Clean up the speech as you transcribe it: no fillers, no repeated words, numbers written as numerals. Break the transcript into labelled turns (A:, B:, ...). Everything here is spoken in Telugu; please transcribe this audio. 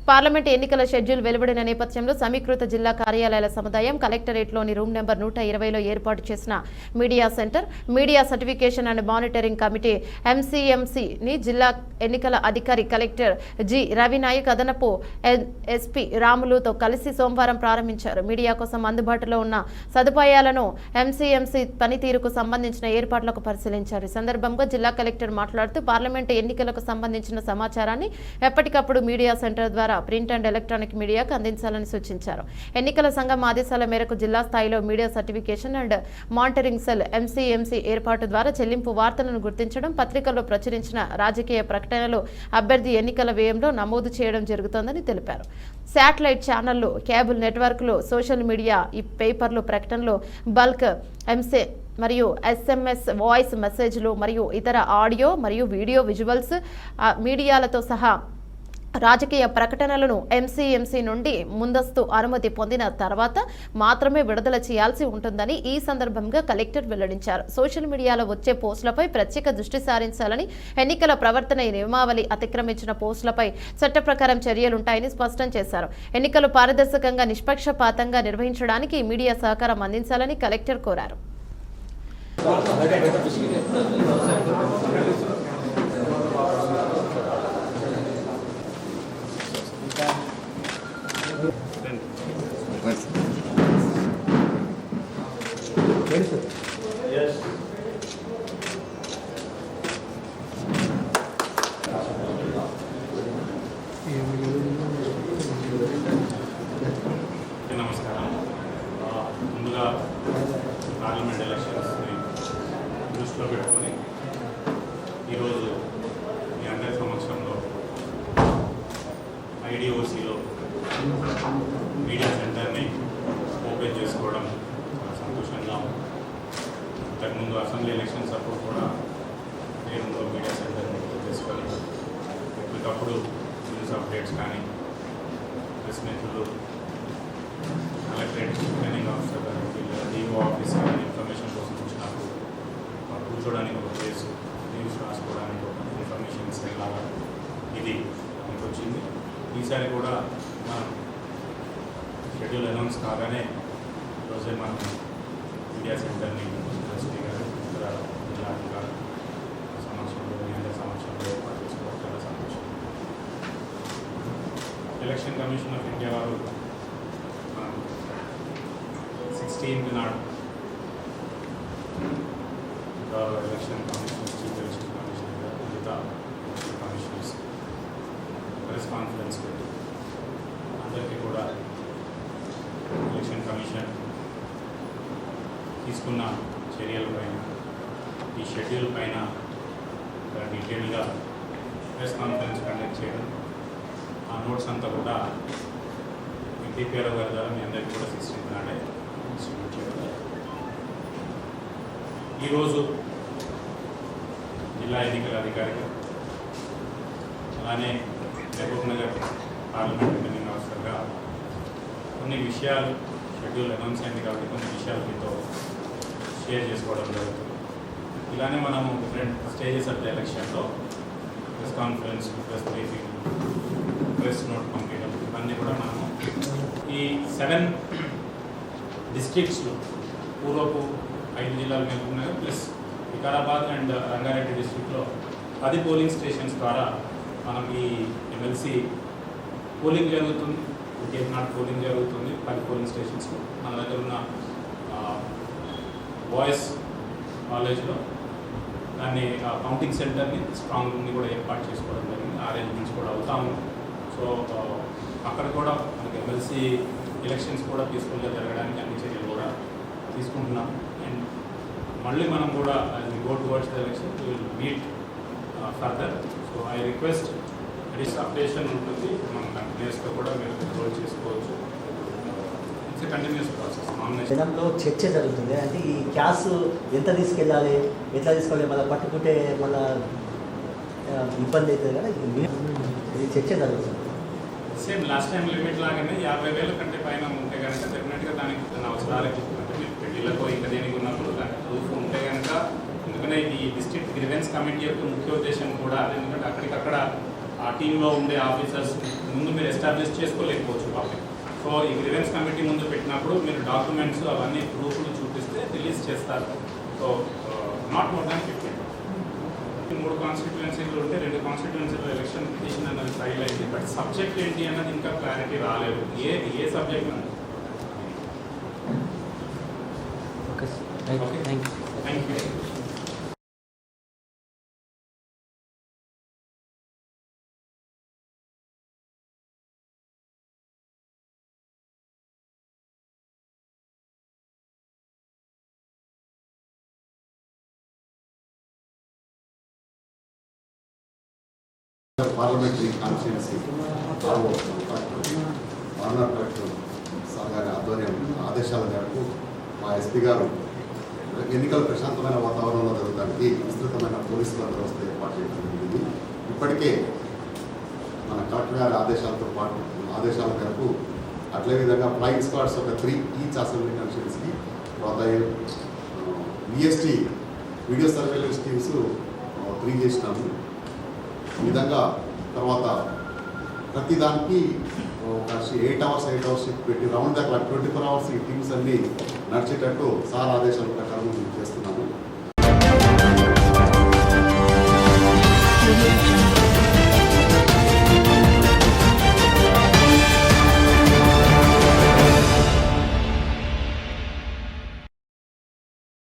A: పార్లమెంట్ ఎన్నికల షెడ్యూల్ వెలువడిన నేపథ్యంలో సమీకృత జిల్లా కార్యాలయాల సముదాయం కలెక్టరేట్లోని రూమ్ నెంబర్ 120లో ఏర్పాటు చేసిన media centre, media certification and monitoring committee MCMCని జిల్లా ఎన్నికల అధికారి కలెక్టర్ జి రవినాయక్ అదనపు ఎస్పీ రాములుతో కలిసి సోమవారం ప్రారంభించారు. మీడియా కోసం అందుబాటులో ఉన్న సదుపాయాలను MCMC పనితీరుకు సంబంధించిన ఏర్పాట్లకు పరిశీలించారు. ఈ సందర్భంగా జిల్లా కలెక్టర్ మాట్లాడుతూ పార్లమెంటు ఎన్నికలకు సంబంధించిన సమాచారాన్ని ఎప్పటికప్పుడు మీడియా సెంటర్ ద్వారా ప్రింట్ అండ్ ఎలక్ట్రానిక్ మీడియాకు అందించాలని సూచించారు. ఎన్నికల సంఘం ఆదేశాల మేరకు జిల్లా స్థాయిలో media certification and monitoring cell MCMC ఏర్పాటు ద్వారా చెల్లింపు వార్తలను గుర్తించడం, పత్రికల్లో ప్రచురించిన రాజకీయ ప్రకటనలు అభ్యర్థి ఎన్నికల వ్యయంలో నమోదు చేయడం జరుగుతోందని తెలిపారు. శాటిలైట్ ఛానళ్లు, కేబుల్ నెట్వర్క్లు, సోషల్ మీడియా, ఈ పేపర్లు, ప్రకటనలు, బల్క్ మరియు SMS వాయిస్ మెసేజ్లు మరియు ఇతర ఆడియో మరియు వీడియో విజువల్స్ మీడియాలతో సహా రాజకీయ ప్రకటనలను MCMC నుండి ముందస్తు అనుమతి పొందిన తర్వాత మాత్రమే విడుదల చేయాల్సి ఉంటుందని ఈ సందర్భంగా కలెక్టర్ వెల్లడించారు. సోషల్ మీడియాలో వచ్చే పోస్టులపై ప్రత్యేక దృష్టి సారించాలని, ఎన్నికల ప్రవర్తన నియమావళి అతిక్రమించిన పోస్టులపై చట్ట ప్రకారం చర్యలుంటాయని స్పష్టం చేశారు. ఎన్నికలు పారదర్శకంగా, నిష్పక్షపాతంగా నిర్వహించడానికి మీడియా సహకారం అందించాలని కలెక్టర్ కోరారు.
B: నమస్కారం. ముందుగా పార్లమెంట్ ఎలక్షన్స్ని దృష్టిలో పెట్టుకొని ఈరోజు మీ అందరి సమక్షంలో IDOCలో మీడియా సెంటర్ని ఓపెన్ చేసుకోవడం సంతోషంగా ఉంది. ఇంతకుముందు అసెంబ్లీ ఎలక్షన్స్ అప్పుడు కూడా నేను మీడియా సెంటర్ని ఓపెన్ చేసుకొని ఎప్పటికప్పుడు న్యూస్ అప్డేట్స్ కానీ, ప్రెస్ మిత్రులు, కలెక్టరేట్ రిటర్నింగ్ ఆఫీసర్ గారు, DO ఆఫీస్ కానీ ఇన్ఫర్మేషన్ కోసం వచ్చినప్పుడు కూర్చోడానికి ఒక ప్లేస్, న్యూస్ రాసుకోవడానికి ఒక ఇన్ఫర్మేషన్ సెల్ లాగా ఇది మీకు వచ్చింది. ఈసారి కూడా మనం షెడ్యూల్ అనౌన్స్ కాగానే ఈరోజే మనం మీడియా సెంటర్ని ఎస్పీ గారు, ఇతర జిల్లా అధికారులు సమక్షంలో, మీ అందరి సమక్షంలో ఏర్పాటు చేసుకోవడం చాలా సంతోషం. ఎలక్షన్ కమిషన్ ఆఫ్ ఇండియా వారు 16th నాడు election commission, chief election commissioner గారు, మిగతా కమిషనర్స్ ప్రెస్ కాన్ఫరెన్స్ పెట్టి అందరికీ కూడా ఎలక్షన్ కమిషన్ తీసుకున్న చర్యలపైన, ఈ షెడ్యూల్ పైన డీటెయిల్గా ప్రెస్ కాన్ఫరెన్స్ కండక్ట్ చేయడం, ఆ నోట్స్ అంతా కూడా DPRO గారి ద్వారా మీ అందరికీ కూడా 16th నాడే డిస్ట్రిబ్యూట్ చేయడం. ఈరోజు జిల్లా ఎన్నికల అధికారిగా, అలానే మహబూబ్నగర్ పార్లమెంట్ రిటర్నింగ్ ఆఫీసర్గా కొన్ని విషయాలు షెడ్యూల్ అనౌన్స్ అయింది కాబట్టి కొన్ని విషయాలు మీతో షేర్ చేసుకోవడం జరుగుతుంది. ఇలానే మనము డిఫరెంట్ స్టేజెస్ ఆఫ్ ద ఎలక్షన్లో press conference, press briefing, press note పంపించడం, ఇవన్నీ కూడా మనము ఈ 7 డిస్ట్రిక్ట్స్లో, పూర్వపు 5 జిల్లాలు మహబూబ్నగర్ ప్లస్ వికారాబాద్ అండ్ రంగారెడ్డి డిస్ట్రిక్ట్లో 10 పోలింగ్ స్టేషన్స్ ద్వారా మనం ఈ MLC పోలింగ్ జరుగుతుంది. గేట్ నాట్ పోలింగ్ జరుగుతుంది 10 పోలింగ్ స్టేషన్స్లో. మన దగ్గర ఉన్న బాయ్స్ కాలేజ్లో దాన్ని కౌంటింగ్ సెంటర్ని, స్ట్రాంగ్ రూమ్ని కూడా ఏర్పాటు చేసుకోవడం జరిగింది. అరేంజ్మెంట్స్ కూడా అవుతా ఉంది. సో అక్కడ కూడా మనకి MLC ఎలక్షన్స్ కూడా పీస్ఫుల్గా జరగడానికి అన్ని చర్యలు కూడా తీసుకుంటున్నాం. అండ్ మళ్ళీ మనం కూడా go towards the election will meet further. So I request updation ఉంటుంది, మనం కంటిన్యూస్గా కూడా మీరు రోల్ చేసుకోవచ్చు. It's continuous process.
C: జనంలో చర్చ జరుగుతుంది, అంటే ఈ క్యాష్ ఎంత తీసుకెళ్ళాలి, ఎట్లా తీసుకోవాలి, మళ్ళీ పట్టుకుంటే మళ్ళీ ఇబ్బంది అవుతుంది కదా, ఇది చర్చ జరుగుతుంది.
B: సేమ్ లాస్ట్ టైం లిమిట్ లాగానే 50,000 కంటే పైన ఉంటే కనుక డెఫినెట్గా దానికి అవసరాలకి, అంటే మీరు పెళ్లిళ్ళకో ఇంకా దేనికి ఉన్నప్పుడు దానికి ప్రూఫ్ ఉంటే కనుక, ఎందుకంటే ఈ డిస్ట్రిక్ట్ గ్రీవెన్స్ కమిటీ యొక్క ముఖ్య ఉద్దేశం కూడా అదే. ఎందుకంటే అక్కడికక్కడ ఆ టీంలో ఉండే ఆఫీసర్స్ ముందు మీరు ఎస్టాబ్లిష్ చేసుకోలేకపోవచ్చు వాళ్ళకి. సో ఈ గ్రీవెన్స్ కమిటీ ముందు పెట్టినప్పుడు మీరు డాక్యుమెంట్స్ అవన్నీ ప్రూఫ్లు చూపిస్తే రిలీజ్ చేస్తారు. So not more than 15. 3 కాన్స్టిట్యుయెన్సీలు ఉంటే 2 కాన్స్టిట్యుయెన్సీలో ఎలక్షన్ పిటిషన్ అన్నది ఫైల్ అయింది. బట్ సబ్జెక్ట్ ఏంటి అన్నది ఇంకా క్లారిటీ రాలేదు. ఏ సబ్జెక్ట్ అన్నది.
C: Okay thank you.
B: Thank you.
D: Parliamentary constituency governor collector sir గారి ఆధ్వర్యం ఆదేశాల మేరకు మా ఎస్పీ గారు ఎన్నికలు ప్రశాంతమైన వాతావరణంలో జరగడానికి విస్తృతమైన పోలీసు బందోబస్తు ఏర్పాటు చేయడం జరిగింది. ఇప్పటికే మన కలెక్టర్ గారి ఆదేశాల మేరకు అట్లే విధంగా ఫ్లయింగ్ స్క్వాడ్స్ ఒక 3 ఈచ్ అసెంబ్లీ కాన్స్టిట్యున్సీకి, తర్వాత విఎస్టీ వీడియో సర్వేలెన్స్ టీమ్స్ 3 చేసినాము. ఈ విధంగా తర్వాత ప్రతి దానికి ఒక 8 అవర్స్ పెట్టి రౌండ్ ద క్లాక్ 24 అవర్స్ ఈ టీమ్స్ అన్నీ నడిచేటట్టు సార్ ఆదేశాల ప్రకారం మేము చేస్తున్నాము.